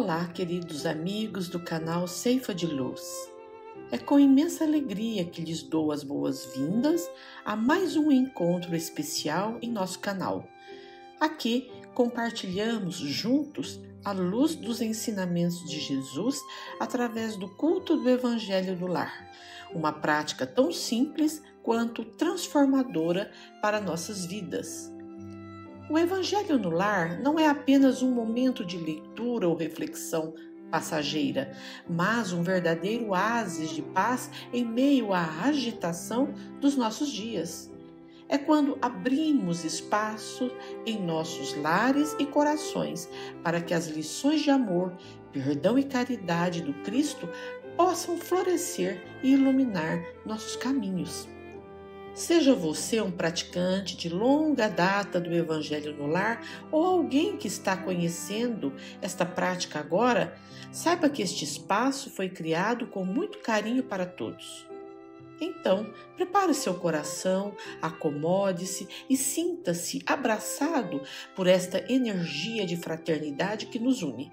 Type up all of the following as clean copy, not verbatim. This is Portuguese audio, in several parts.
Olá, queridos amigos do canal Ceifa de Luz. É com imensa alegria que lhes dou as boas-vindas a mais um encontro especial em nosso canal. Aqui compartilhamos juntos a luz dos ensinamentos de Jesus através do culto do Evangelho do Lar, uma prática tão simples quanto transformadora para nossas vidas. O Evangelho no Lar não é apenas um momento de leitura ou reflexão passageira, mas um verdadeiro oásis de paz em meio à agitação dos nossos dias. É quando abrimos espaço em nossos lares e corações para que as lições de amor, perdão e caridade do Cristo possam florescer e iluminar nossos caminhos. Seja você um praticante de longa data do Evangelho no Lar ou alguém que está conhecendo esta prática agora, saiba que este espaço foi criado com muito carinho para todos. Então, prepare seu coração, acomode-se e sinta-se abraçado por esta energia de fraternidade que nos une.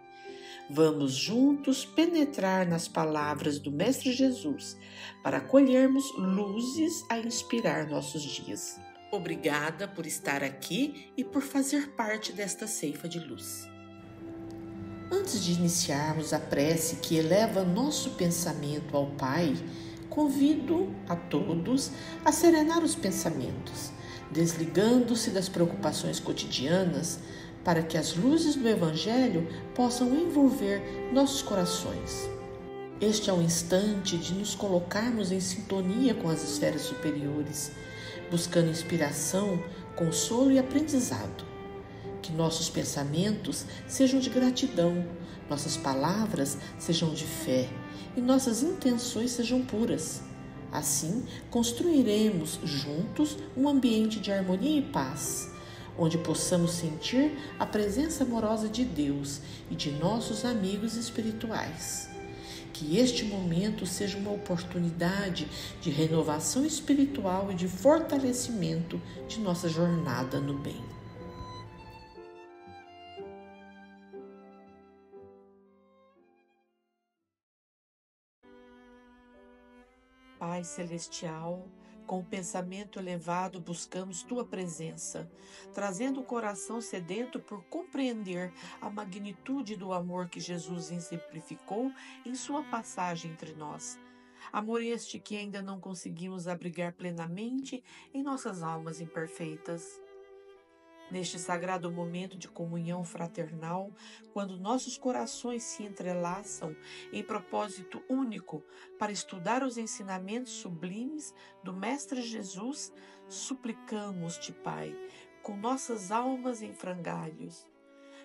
Vamos juntos penetrar nas palavras do Mestre Jesus para colhermos luzes a inspirar nossos dias. Obrigada por estar aqui e por fazer parte desta ceifa de luz. Antes de iniciarmos a prece que eleva nosso pensamento ao Pai, convido a todos a serenar os pensamentos, desligando-se das preocupações cotidianas, para que as luzes do Evangelho possam envolver nossos corações. Este é o instante de nos colocarmos em sintonia com as esferas superiores, buscando inspiração, consolo e aprendizado. Que nossos pensamentos sejam de gratidão, nossas palavras sejam de fé e nossas intenções sejam puras. Assim, construiremos juntos um ambiente de harmonia e paz, onde possamos sentir a presença amorosa de Deus e de nossos amigos espirituais. Que este momento seja uma oportunidade de renovação espiritual e de fortalecimento de nossa jornada no bem. Pai Celestial, com o pensamento elevado buscamos Tua presença, trazendo o coração sedento por compreender a magnitude do amor que Jesus exemplificou em sua passagem entre nós. Amor este que ainda não conseguimos abrigar plenamente em nossas almas imperfeitas. Neste sagrado momento de comunhão fraternal, quando nossos corações se entrelaçam em propósito único para estudar os ensinamentos sublimes do Mestre Jesus, suplicamos-te, Pai, com nossas almas em frangalhos.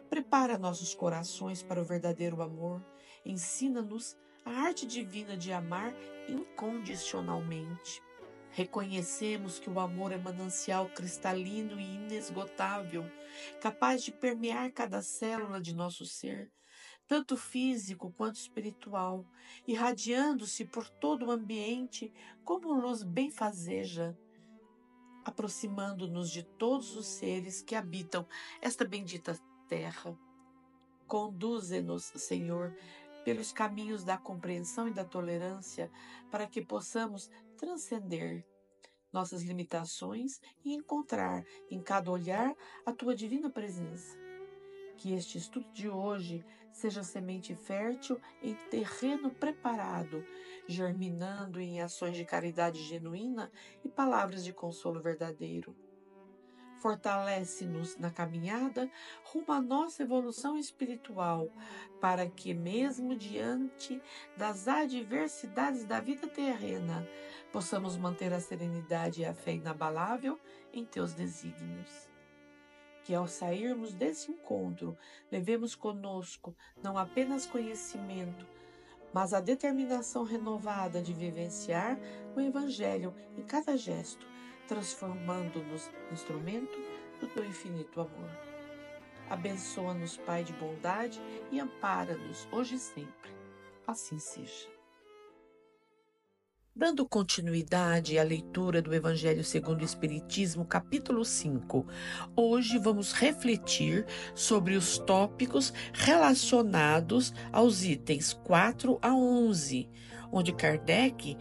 Prepara nossos corações para o verdadeiro amor, ensina-nos a arte divina de amar incondicionalmente. Reconhecemos que o amor é manancial cristalino e inesgotável, capaz de permear cada célula de nosso ser, tanto físico quanto espiritual, irradiando-se por todo o ambiente como luz benfazeja, aproximando-nos de todos os seres que habitam esta bendita terra. Conduze-nos, Senhor, pelos caminhos da compreensão e da tolerância, para que possamos transcender nossas limitações e encontrar em cada olhar a Tua divina presença. Que este estudo de hoje seja semente fértil em terreno preparado, germinando em ações de caridade genuína e palavras de consolo verdadeiro. Fortalece-nos na caminhada rumo à nossa evolução espiritual, para que, mesmo diante das adversidades da vida terrena, possamos manter a serenidade e a fé inabalável em Teus desígnios. Que ao sairmos desse encontro, levemos conosco não apenas conhecimento, mas a determinação renovada de vivenciar o Evangelho em cada gesto, transformando-nos em instrumento do Teu infinito amor. Abençoa-nos, Pai de bondade, e ampara-nos hoje e sempre. Assim seja. Dando continuidade à leitura do Evangelho segundo o Espiritismo, capítulo 5, hoje vamos refletir sobre os tópicos relacionados aos itens 4 a 11, onde Kardec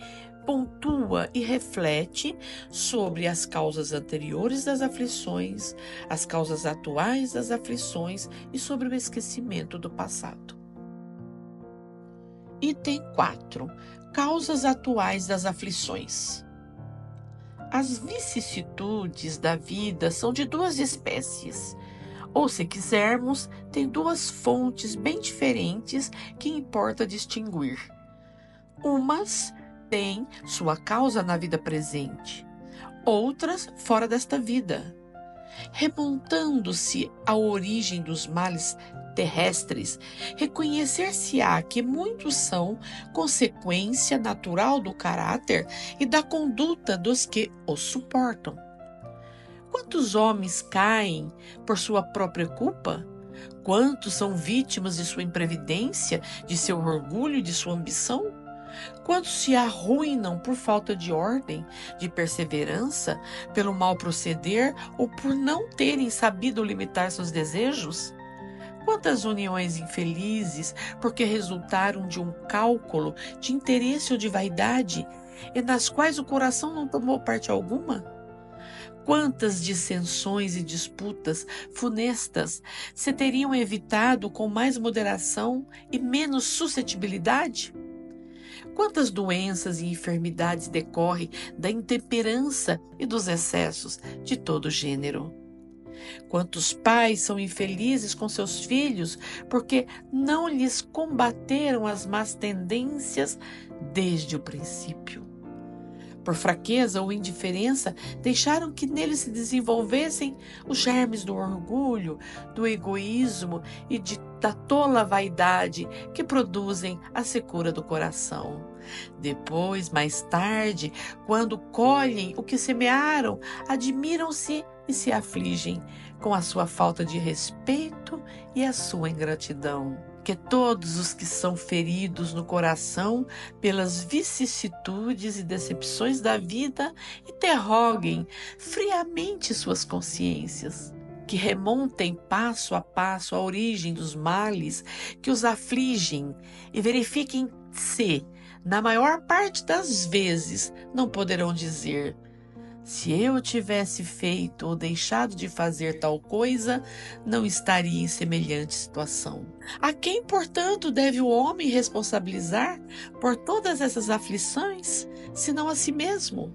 pontua e reflete sobre as causas anteriores das aflições, as causas atuais das aflições e sobre o esquecimento do passado. Item 4. Causas atuais das aflições. As vicissitudes da vida são de duas espécies, ou, se quisermos, tem duas fontes bem diferentes que importa distinguir. Umas têm sua causa na vida presente, outras fora desta vida. Remontando-se à origem dos males terrestres, reconhecer-se-á que muitos são consequência natural do caráter e da conduta dos que os suportam. Quantos homens caem por sua própria culpa? Quantos são vítimas de sua imprevidência, de seu orgulho e de sua ambição? Quantos se arruinam por falta de ordem, de perseverança, pelo mal proceder ou por não terem sabido limitar seus desejos? Quantas uniões infelizes porque resultaram de um cálculo de interesse ou de vaidade, e nas quais o coração não tomou parte alguma? Quantas dissensões e disputas funestas se teriam evitado com mais moderação e menos suscetibilidade? Quantas doenças e enfermidades decorrem da intemperança e dos excessos de todo gênero? Quantos pais são infelizes com seus filhos porque não lhes combateram as más tendências desde o princípio? Por fraqueza ou indiferença, deixaram que neles se desenvolvessem os germes do orgulho, do egoísmo e da tola vaidade que produzem a secura do coração. Depois, mais tarde, quando colhem o que semearam, admiram-se e se afligem com a sua falta de respeito e a sua ingratidão. Que todos os que são feridos no coração pelas vicissitudes e decepções da vida interroguem friamente suas consciências, que remontem passo a passo a origem dos males que os afligem e verifiquem se, na maior parte das vezes, não poderão dizer: se eu tivesse feito ou deixado de fazer tal coisa, não estaria em semelhante situação. A quem, portanto, deve o homem responsabilizar por todas essas aflições, senão a si mesmo?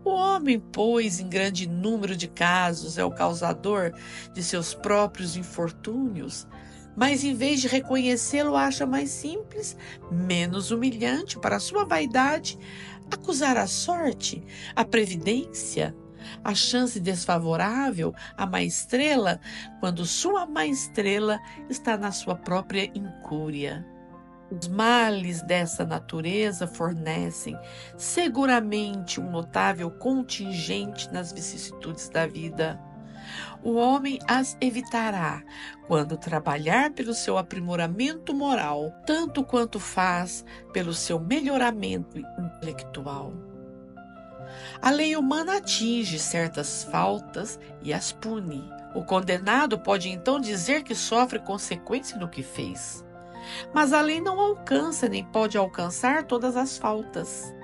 O homem, pois, em grande número de casos, é o causador de seus próprios infortúnios, mas em vez de reconhecê-lo, acha mais simples, menos humilhante para a sua vaidade, acusar a sorte, a previdência, a chance desfavorável, a má estrela, quando sua má estrela está na sua própria incúria. Os males dessa natureza fornecem seguramente um notável contingente nas vicissitudes da vida. O homem as evitará quando trabalhar pelo seu aprimoramento moral, tanto quanto faz pelo seu melhoramento intelectual. A lei humana atinge certas faltas e as pune. O condenado pode então dizer que sofre consequência do que fez. Mas a lei não alcança nem pode alcançar todas as faltas.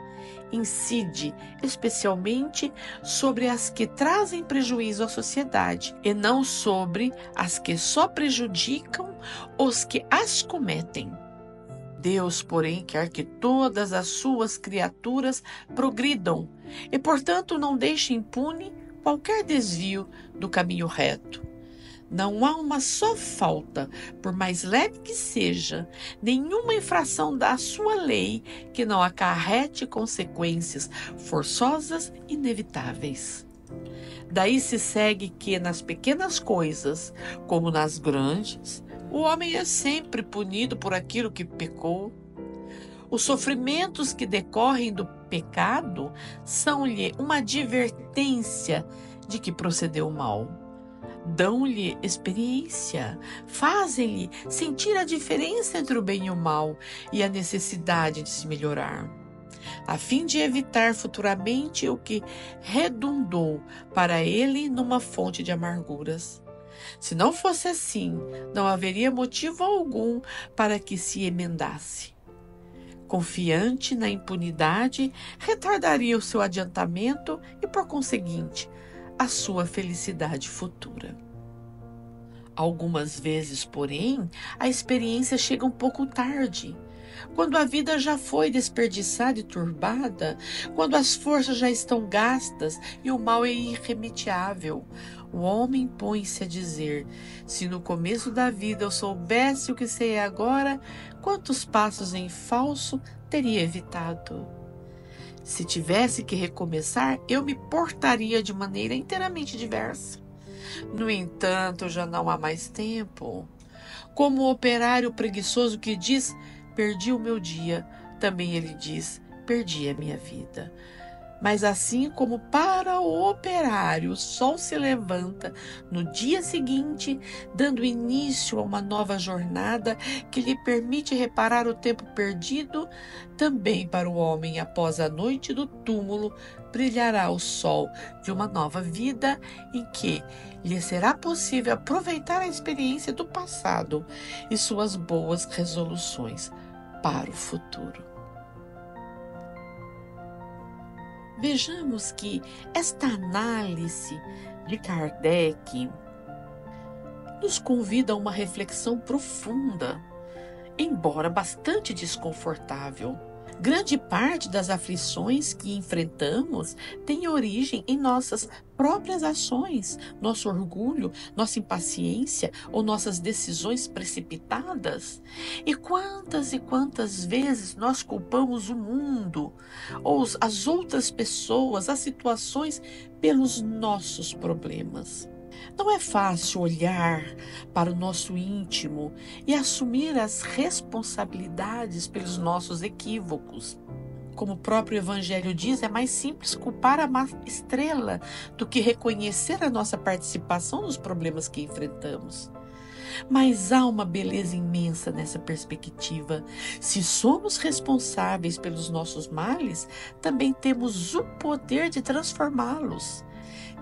Incide especialmente sobre as que trazem prejuízo à sociedade e não sobre as que só prejudicam os que as cometem. Deus, porém, quer que todas as suas criaturas progridam e, portanto, não deixe impune qualquer desvio do caminho reto. Não há uma só falta, por mais leve que seja, nenhuma infração da sua lei que não acarrete consequências forçosas e inevitáveis. Daí se segue que nas pequenas coisas, como nas grandes, o homem é sempre punido por aquilo que pecou. Os sofrimentos que decorrem do pecado são-lhe uma advertência de que procedeu mal. Dão-lhe experiência, fazem-lhe sentir a diferença entre o bem e o mal e a necessidade de se melhorar. a fim de evitar futuramente o que redundou para ele numa fonte de amarguras. Se não fosse assim, não haveria motivo algum para que se emendasse. Confiante na impunidade, retardaria o seu adiantamento e, por conseguinte, a sua felicidade futura. Algumas vezes, porém, a experiência chega um pouco tarde, quando a vida já foi desperdiçada e turbada, quando as forças já estão gastas e o mal é irremediável. O homem põe-se a dizer: se no começo da vida eu soubesse o que sei agora, quantos passos em falso teria evitado? Se tivesse que recomeçar, eu me portaria de maneira inteiramente diversa. No entanto, já não há mais tempo. Como o operário preguiçoso que diz: perdi o meu dia, também ele diz: perdi a minha vida. Mas assim como para o operário o sol se levanta no dia seguinte, dando início a uma nova jornada que lhe permite reparar o tempo perdido, também para o homem, após a noite do túmulo, brilhará o sol de uma nova vida em que lhe será possível aproveitar a experiência do passado e suas boas resoluções para o futuro. Vejamos que esta análise de Kardec nos convida a uma reflexão profunda, embora bastante desconfortável. Grande parte das aflições que enfrentamos tem origem em nossas próprias ações, nosso orgulho, nossa impaciência ou nossas decisões precipitadas. E quantas vezes nós culpamos o mundo ou as outras pessoas, as situações, pelos nossos problemas. Não é fácil olhar para o nosso íntimo e assumir as responsabilidades pelos nossos equívocos. Como o próprio Evangelho diz, é mais simples culpar a má estrela do que reconhecer a nossa participação nos problemas que enfrentamos. Mas há uma beleza imensa nessa perspectiva. Se somos responsáveis pelos nossos males, também temos o poder de transformá-los.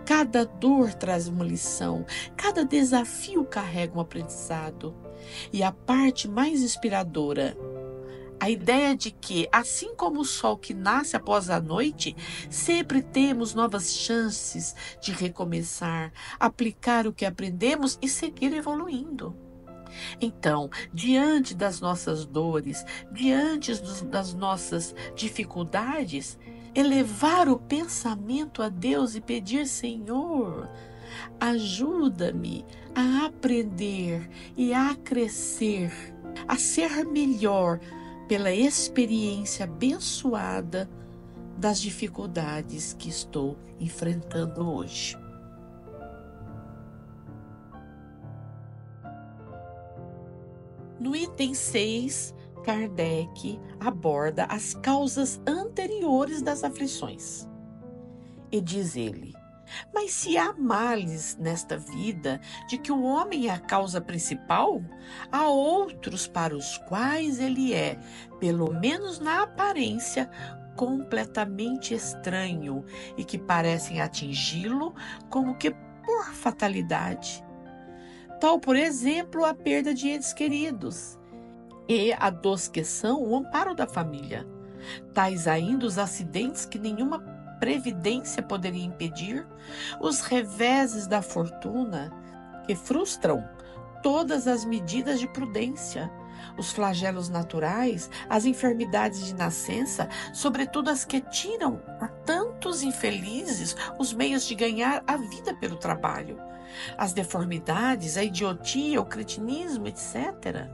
Cada dor traz uma lição, cada desafio carrega um aprendizado. E a parte mais inspiradora, a ideia de que, assim como o sol que nasce após a noite, sempre temos novas chances de recomeçar, aplicar o que aprendemos e seguir evoluindo. Então, diante das nossas dores, diante das nossas dificuldades, elevar o pensamento a Deus e pedir: Senhor, ajuda-me a aprender e a crescer, a ser melhor pela experiência abençoada das dificuldades que estou enfrentando hoje. No item 6, Kardec aborda as causas anteriores das aflições. E diz ele: mas se há males nesta vida de que o homem é a causa principal, há outros para os quais ele é, pelo menos na aparência, completamente estranho e que parecem atingi-lo como que por fatalidade. Tal, por exemplo, a perda de entes queridos e a dos que são o amparo da família. Tais ainda os acidentes que nenhuma previdência poderia impedir, os reveses da fortuna que frustram todas as medidas de prudência, os flagelos naturais, as enfermidades de nascença, sobretudo as que tiram a tantos infelizes os meios de ganhar a vida pelo trabalho, as deformidades, a idiotia, o cretinismo, etc.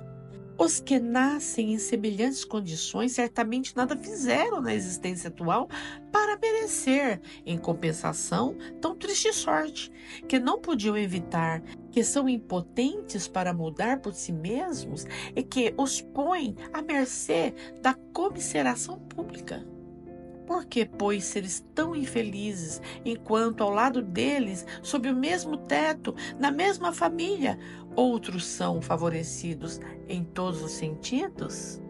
Os que nascem em semelhantes condições certamente nada fizeram na existência atual para merecer, em compensação, tão triste sorte, que não podiam evitar, que são impotentes para mudar por si mesmos e que os põem à mercê da comiseração pública. Por que, pois, seres tão infelizes, enquanto ao lado deles, sob o mesmo teto, na mesma família, outros são favorecidos em todos os sentidos?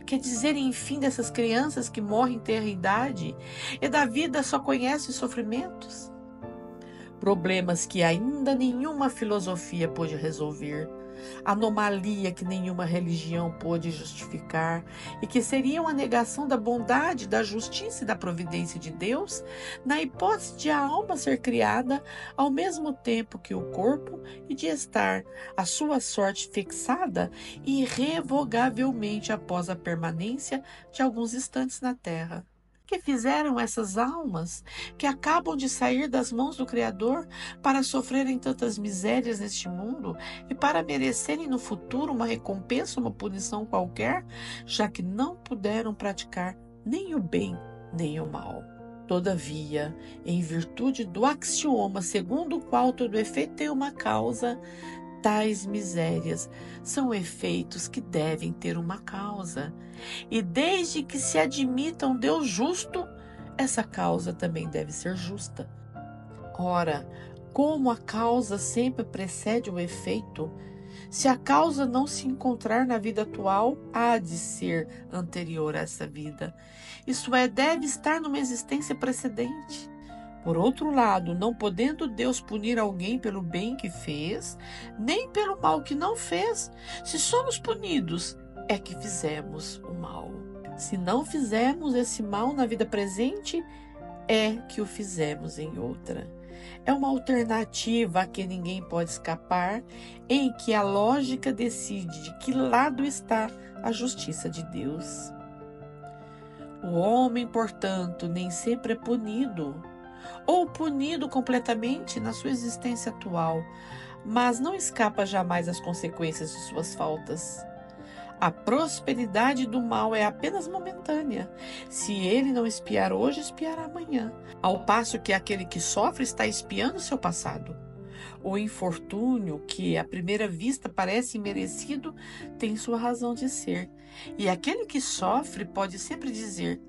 Quer dizer, enfim, dessas crianças que morrem em tenra idade e da vida só conhecem sofrimentos? Problemas que ainda nenhuma filosofia pôde resolver, anomalia que nenhuma religião pôde justificar e que seriam a negação da bondade, da justiça e da providência de Deus, na hipótese de a alma ser criada ao mesmo tempo que o corpo e de estar a sua sorte fixada irrevogavelmente após a permanência de alguns instantes na terra. Que fizeram essas almas que acabam de sair das mãos do Criador para sofrerem tantas misérias neste mundo e para merecerem no futuro uma recompensa, uma punição qualquer, já que não puderam praticar nem o bem nem o mal. Todavia, em virtude do axioma segundo o qual todo efeito tem uma causa, tais misérias são efeitos que devem ter uma causa. E desde que se admita um Deus justo, essa causa também deve ser justa. Ora, como a causa sempre precede o efeito, se a causa não se encontrar na vida atual, há de ser anterior a essa vida. Isto é, deve estar numa existência precedente. Por outro lado, não podendo Deus punir alguém pelo bem que fez, nem pelo mal que não fez, se somos punidos, é que fizemos o mal. Se não fizemos esse mal na vida presente, é que o fizemos em outra. É uma alternativa a que ninguém pode escapar, em que a lógica decide de que lado está a justiça de Deus. O homem, portanto, nem sempre é punido, ou punido completamente na sua existência atual, mas não escapa jamais às consequências de suas faltas. A prosperidade do mal é apenas momentânea. Se ele não espiar hoje, espiará amanhã, ao passo que aquele que sofre está espiando seu passado. O infortúnio, que à primeira vista parece imerecido, tem sua razão de ser, e aquele que sofre pode sempre dizer: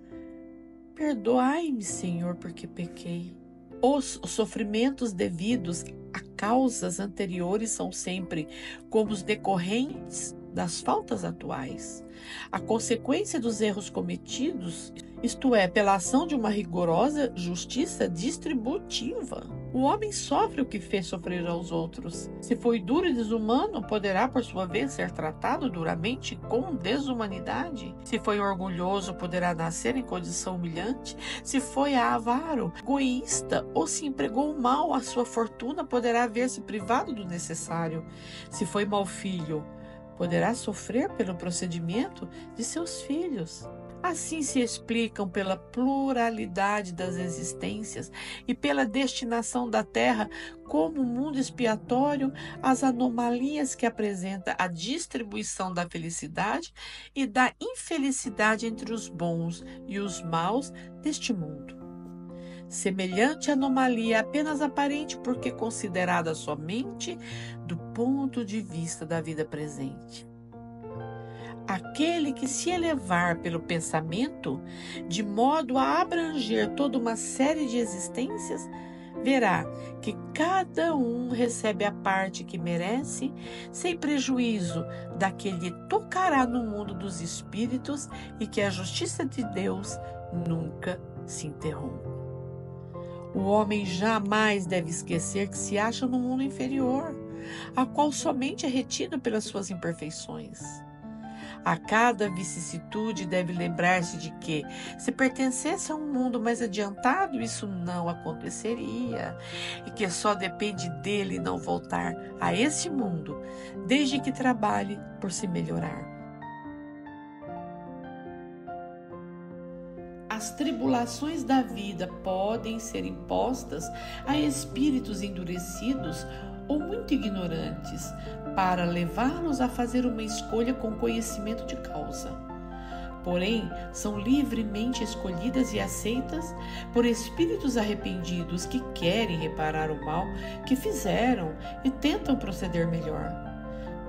perdoai-me, Senhor, porque pequei. Os sofrimentos devidos a causas anteriores são sempre como os decorrentes das faltas atuais. A consequência dos erros cometidos, isto é, pela ação de uma rigorosa justiça distributiva. O homem sofre o que fez sofrer aos outros. Se foi duro e desumano, poderá, por sua vez, ser tratado duramente com desumanidade. Se foi orgulhoso, poderá nascer em condição humilhante. Se foi avaro, egoísta ou se empregou mal a sua fortuna, poderá ver-se privado do necessário. Se foi mau filho, poderá sofrer pelo procedimento de seus filhos. Assim se explicam pela pluralidade das existências e pela destinação da Terra como mundo expiatório as anomalias que apresenta a distribuição da felicidade e da infelicidade entre os bons e os maus deste mundo. Semelhante anomalia é apenas aparente porque considerada somente do ponto de vista da vida presente. Aquele que se elevar pelo pensamento, de modo a abranger toda uma série de existências, verá que cada um recebe a parte que merece, sem prejuízo da que lhe tocará no mundo dos espíritos e que a justiça de Deus nunca se interrompe. O homem jamais deve esquecer que se acha no mundo inferior, a qual somente é retido pelas suas imperfeições. A cada vicissitude deve lembrar-se de que, se pertencesse a um mundo mais adiantado, isso não aconteceria, e que só depende dele não voltar a esse mundo, desde que trabalhe por se melhorar. As tribulações da vida podem ser impostas a espíritos endurecidos ou muito ignorantes, para levá-los a fazer uma escolha com conhecimento de causa. Porém, são livremente escolhidas e aceitas por espíritos arrependidos que querem reparar o mal que fizeram e tentam proceder melhor.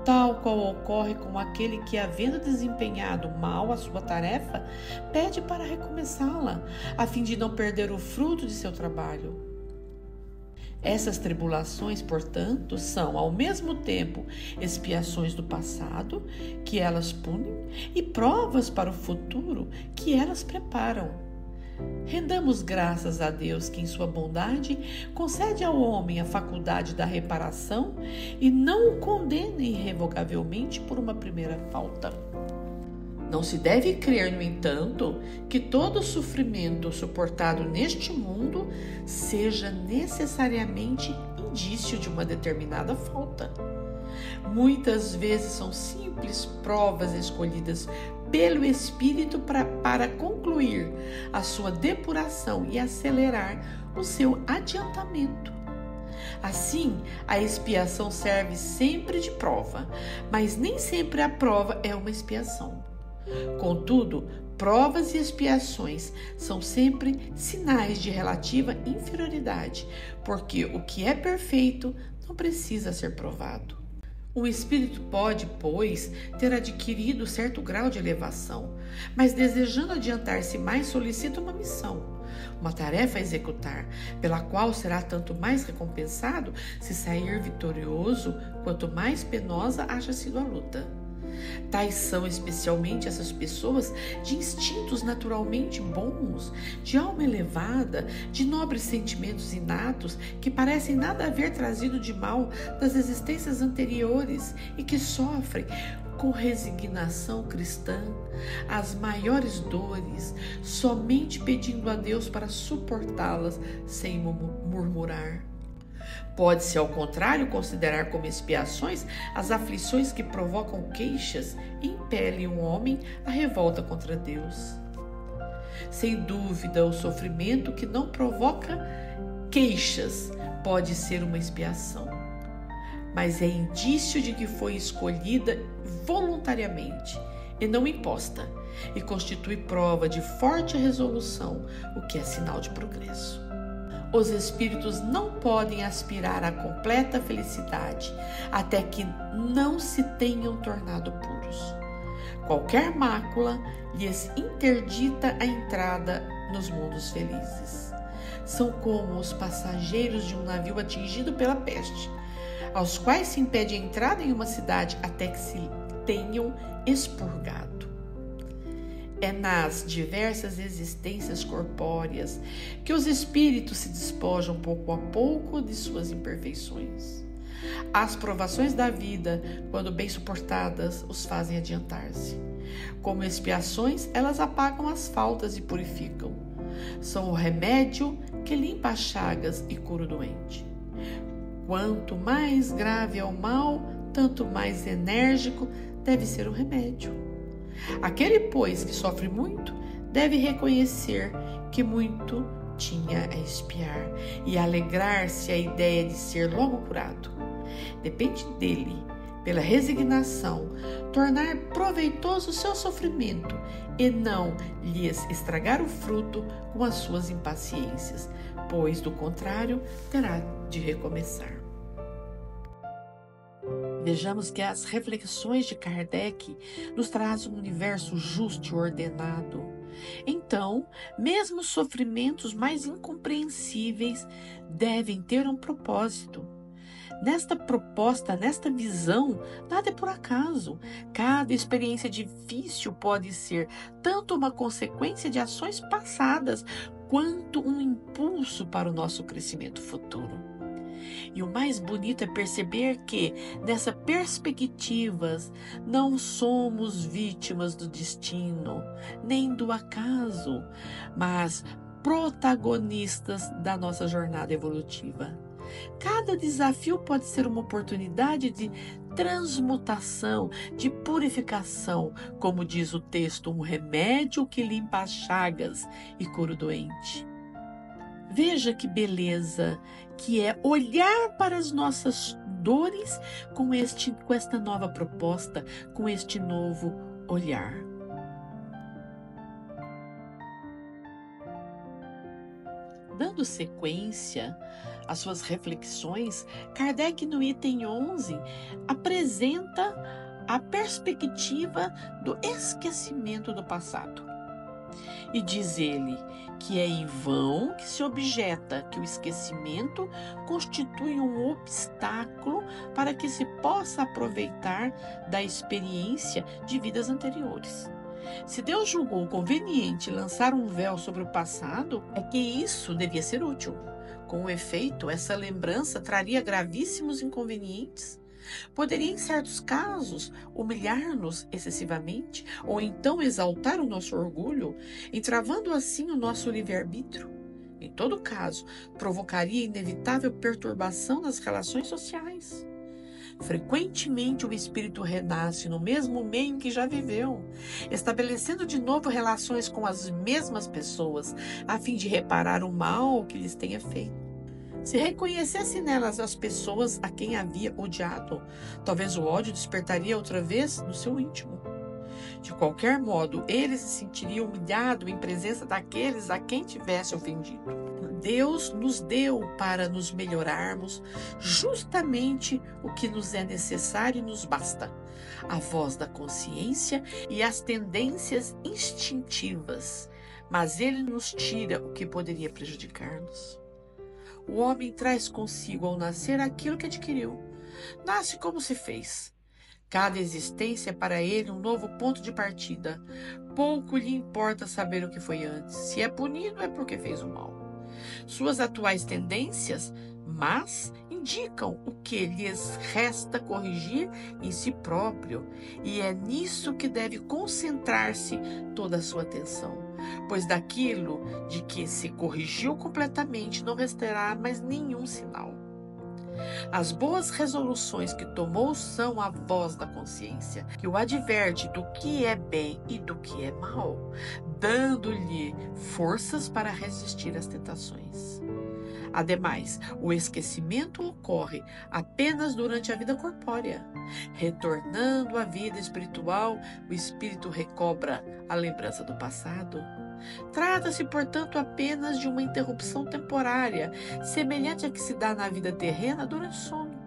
Tal qual ocorre com aquele que, havendo desempenhado mal a sua tarefa, pede para recomeçá-la, a fim de não perder o fruto de seu trabalho. Essas tribulações, portanto, são ao mesmo tempo expiações do passado, que elas punem, e provas para o futuro, que elas preparam. Rendamos graças a Deus que, em sua bondade, concede ao homem a faculdade da reparação e não o condena irrevogavelmente por uma primeira falta. Não se deve crer, no entanto, que todo sofrimento suportado neste mundo seja necessariamente indício de uma determinada falta. Muitas vezes são simples provas escolhidas pelo Espírito para concluir a sua depuração e acelerar o seu adiantamento. Assim, a expiação serve sempre de prova, mas nem sempre a prova é uma expiação. Contudo, provas e expiações são sempre sinais de relativa inferioridade, porque o que é perfeito não precisa ser provado. O espírito pode, pois, ter adquirido certo grau de elevação, mas desejando adiantar-se mais, solicita uma missão, uma tarefa a executar, pela qual será tanto mais recompensado se sair vitorioso, quanto mais penosa haja sido a luta. Tais são especialmente essas pessoas de instintos naturalmente bons, de alma elevada, de nobres sentimentos inatos, que parecem nada haver trazido de mal das existências anteriores e que sofrem com resignação cristã as maiores dores, somente pedindo a Deus para suportá-las sem murmurar. Pode-se, ao contrário, considerar como expiações as aflições que provocam queixas e impelem um homem à revolta contra Deus. Sem dúvida, o sofrimento que não provoca queixas pode ser uma expiação, mas é indício de que foi escolhida voluntariamente e não imposta, e constitui prova de forte resolução, o que é sinal de progresso. Os espíritos não podem aspirar à completa felicidade até que não se tenham tornado puros. Qualquer mácula lhes interdita a entrada nos mundos felizes. São como os passageiros de um navio atingido pela peste, aos quais se impede a entrada em uma cidade até que se tenham expurgado. É nas diversas existências corpóreas que os espíritos se despojam pouco a pouco de suas imperfeições. As provações da vida, quando bem suportadas, os fazem adiantar-se. Como expiações, elas apagam as faltas e purificam. São o remédio que limpa as chagas e cura o doente. Quanto mais grave é o mal, tanto mais enérgico deve ser o remédio. Aquele, pois, que sofre muito, deve reconhecer que muito tinha a expiar e alegrar-se à ideia de ser logo curado. Depende dele, pela resignação, tornar proveitoso o seu sofrimento e não lhes estragar o fruto com as suas impaciências, pois, do contrário, terá de recomeçar. Vejamos que as reflexões de Kardec nos trazem um universo justo e ordenado. Então, mesmo os sofrimentos mais incompreensíveis devem ter um propósito. Nesta proposta, nesta visão, nada é por acaso. Cada experiência difícil pode ser tanto uma consequência de ações passadas, quanto um impulso para o nosso crescimento futuro. E o mais bonito é perceber que, nessa perspectiva, não somos vítimas do destino, nem do acaso, mas protagonistas da nossa jornada evolutiva. Cada desafio pode ser uma oportunidade de transmutação, de purificação, como diz o texto, um remédio que limpa as chagas e cura o doente. Veja que beleza que é olhar para as nossas dores com esta nova proposta, com este novo olhar. Dando sequência às suas reflexões, Kardec, no item 11, apresenta a perspectiva do esquecimento do passado. E diz ele que é em vão que se objeta que o esquecimento constitui um obstáculo para que se possa aproveitar da experiência de vidas anteriores. Se Deus julgou conveniente lançar um véu sobre o passado, é que isso devia ser útil. Com efeito, essa lembrança traria gravíssimos inconvenientes. Poderia, em certos casos, humilhar-nos excessivamente, ou então exaltar o nosso orgulho, entravando assim o nosso livre-arbítrio. Em todo caso, provocaria inevitável perturbação nas relações sociais. Frequentemente o espírito renasce no mesmo meio em que já viveu, estabelecendo de novo relações com as mesmas pessoas, a fim de reparar o mal que lhes tenha feito. Se reconhecesse nelas as pessoas a quem havia odiado, talvez o ódio despertaria outra vez no seu íntimo. De qualquer modo, ele se sentiria humilhado em presença daqueles a quem tivesse ofendido. Deus nos deu para nos melhorarmos justamente o que nos é necessário e nos basta: a voz da consciência e as tendências instintivas, mas ele nos tira o que poderia prejudicar-nos. O homem traz consigo ao nascer aquilo que adquiriu. Nasce como se fez. Cada existência é para ele um novo ponto de partida. Pouco lhe importa saber o que foi antes. Se é punido, é porque fez o mal. Suas atuais tendências, mas, indicam o que lhes resta corrigir em si próprio, e é nisso que deve concentrar-se toda a sua atenção, pois daquilo de que se corrigiu completamente não restará mais nenhum sinal. As boas resoluções que tomou são a voz da consciência, que o adverte do que é bem e do que é mal, dando-lhe forças para resistir às tentações. Ademais, o esquecimento ocorre apenas durante a vida corpórea. Retornando à vida espiritual, o espírito recobra a lembrança do passado. Trata-se, portanto, apenas de uma interrupção temporária, semelhante à que se dá na vida terrena durante o sono,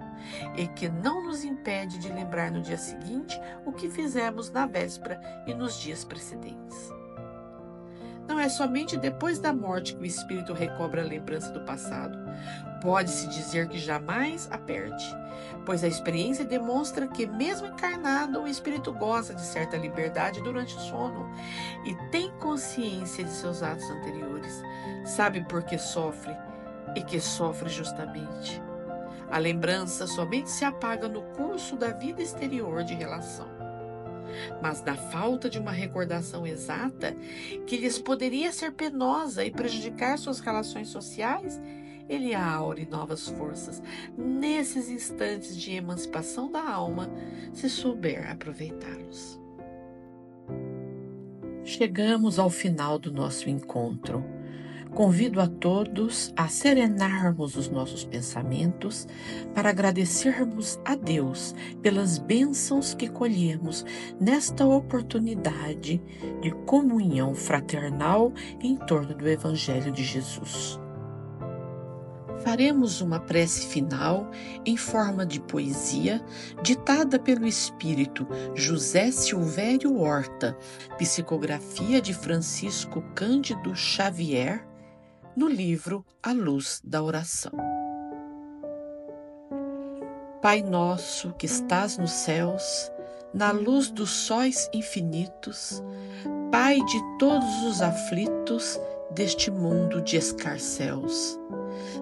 e que não nos impede de lembrar no dia seguinte o que fizemos na véspera e nos dias precedentes. Não é somente depois da morte que o espírito recobra a lembrança do passado. Pode-se dizer que jamais a perde, pois a experiência demonstra que, mesmo encarnado, o espírito goza de certa liberdade durante o sono e tem consciência de seus atos anteriores. Sabe por que sofre e que sofre justamente. A lembrança somente se apaga no curso da vida exterior de relação. Mas na falta de uma recordação exata, que lhes poderia ser penosa e prejudicar suas relações sociais, ele aure novas forças nesses instantes de emancipação da alma, se souber aproveitá-los. Chegamos ao final do nosso encontro. Convido a todos a serenarmos os nossos pensamentos para agradecermos a Deus pelas bênçãos que colhemos nesta oportunidade de comunhão fraternal em torno do Evangelho de Jesus. Faremos uma prece final em forma de poesia, ditada pelo espírito José Silvério Horta, psicografia de Francisco Cândido Xavier, no livro A Luz da Oração. Pai nosso que estás nos céus, na luz dos sóis infinitos, Pai de todos os aflitos deste mundo de escarcéus,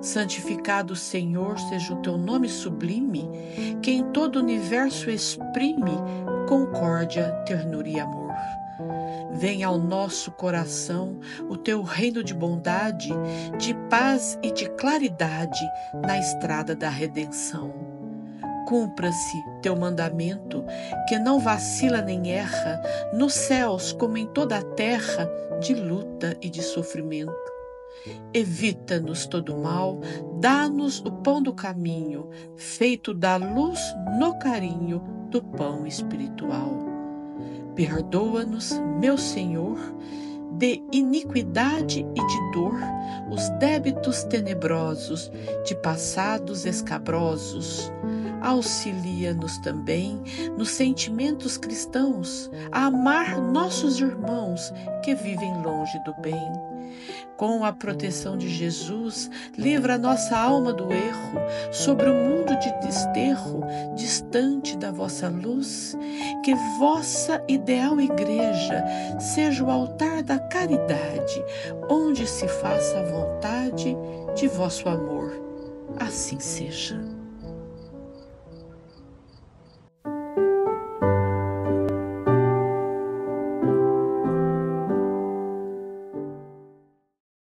santificado, Senhor, seja o teu nome sublime, que em todo o universo exprime concórdia, ternura e amor. Venha ao nosso coração o teu reino de bondade, de paz e de claridade na estrada da redenção. Cumpra-se teu mandamento, que não vacila nem erra, nos céus como em toda a terra, de luta e de sofrimento. Evita-nos todo mal, dá-nos o pão do caminho, feito da luz no carinho do pão espiritual. Perdoa-nos, meu Senhor, de iniquidade e de dor, os débitos tenebrosos de passados escabrosos, Auxilia-nos também nos sentimentos cristãos a amar nossos irmãos que vivem longe do bem. Com a proteção de Jesus, livra a nossa alma do erro, sobre o mundo de desterro, distante da vossa luz. Que vossa ideal igreja seja o altar da caridade, onde se faça a vontade de vosso amor. Assim seja.